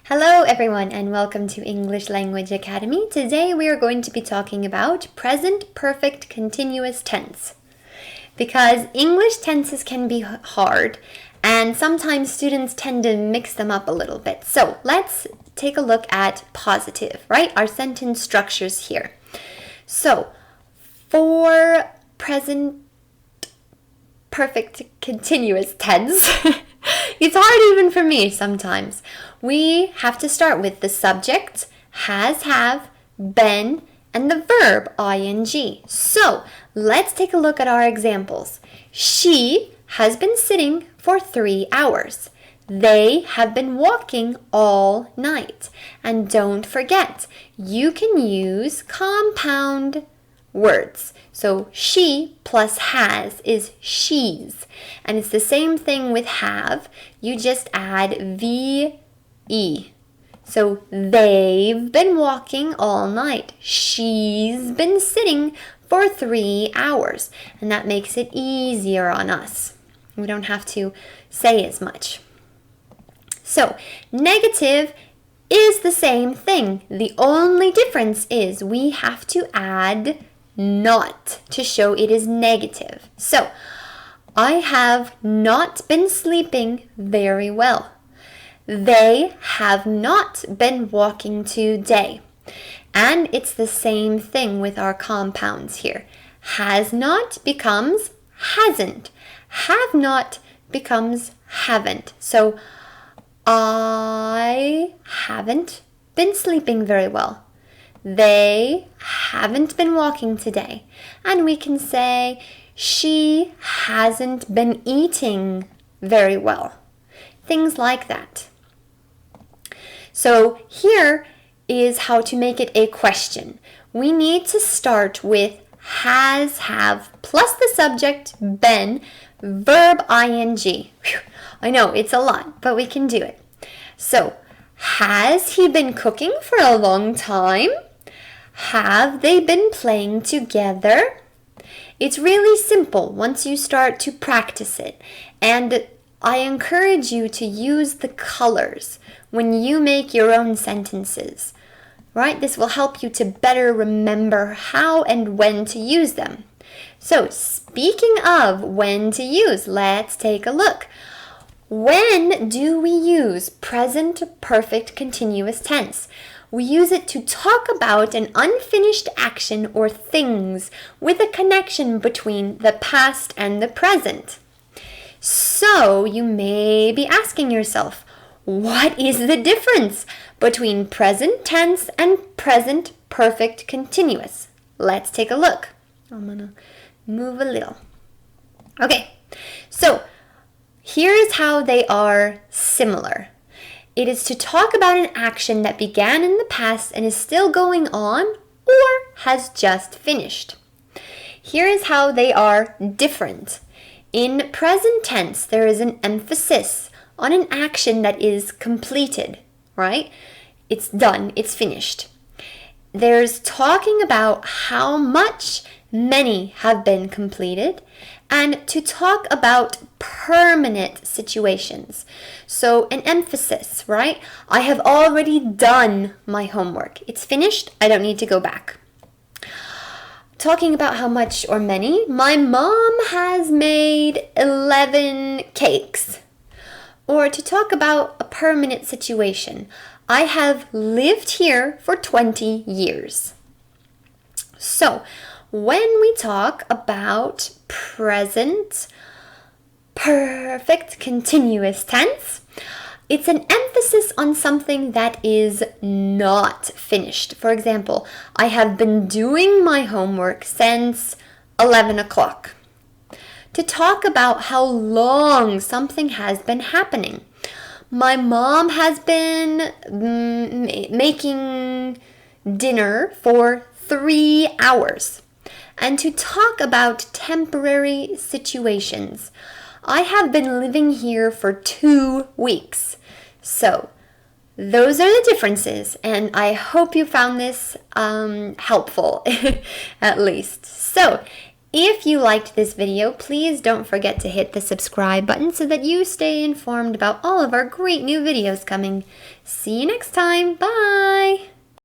Hello everyone and welcome to English Language Academy. Today we are going to be talking about present perfect continuous tense. Because English tenses can be hard and sometimes students tend to mix them up a little bit. So let's take a look at positive, right? Our sentence structures here. So for present perfect continuous tense, it's hard even for me sometimes. We have to start with the subject, has, have, been, and the verb, ing. So let's take a look at our examples. She has been sitting for 3 hours. They have been walking all night. And don't forget, you can use compound words. So she plus has is she's. And it's the same thing with have. You just add VE. So they've been walking all night. She's been sitting for 3 hours. And that makes it easier on us. We don't have to say as much. So negative is the same thing. The only difference is we have to add not to show it is negative. So, I have not been sleeping very well. They have not been walking today. And it's the same thing with our compounds here. Has not becomes hasn't. Have not becomes haven't. So, I haven't been sleeping very well. They haven't been walking today. And we can say, she hasn't been eating very well. Things like that. So here is how to make it a question. We need to start with has, have, plus the subject, been, verb, ing. Whew. I know, it's a lot, but we can do it. So, has he been cooking for a long time? Have they been playing together? It's really simple once you start to practice it. And I encourage you to use the colors when you make your own sentences. Right? This will help you to better remember how and when to use them. So, speaking of when to use, let's take a look. When do we use present perfect continuous tense? We use it to talk about an unfinished action or things with a connection between the past and the present. So you may be asking yourself, what is the difference between present tense and present perfect continuous? Let's take a look. I'm going to move a little. Okay, so here's how they are similar. It is to talk about an action that began in the past and is still going on or has just finished. Here is how they are different. In present tense, there is an emphasis on an action that is completed, right? It's done, it's finished. There's talking about how much many have been completed and to talk about permanent situations. So an emphasis, right? I have already done my homework. It's finished. I don't need to go back. Talking about how much or many. My mom has made 11 cakes. Or to talk about a permanent situation. I have lived here for 20 years. So, when we talk about present perfect continuous tense, it's an emphasis on something that is not finished. For example, I have been doing my homework since 11 o'clock. To talk about how long something has been happening. My mom has been making dinner for 3 hours. And to talk about temporary situations. I have been living here for 2 weeks. So, those are the differences, and I hope you found this helpful, at least. So, If you liked this video, please don't forget to hit the subscribe button so that you stay informed about all of our great new videos coming. See you next time. Bye!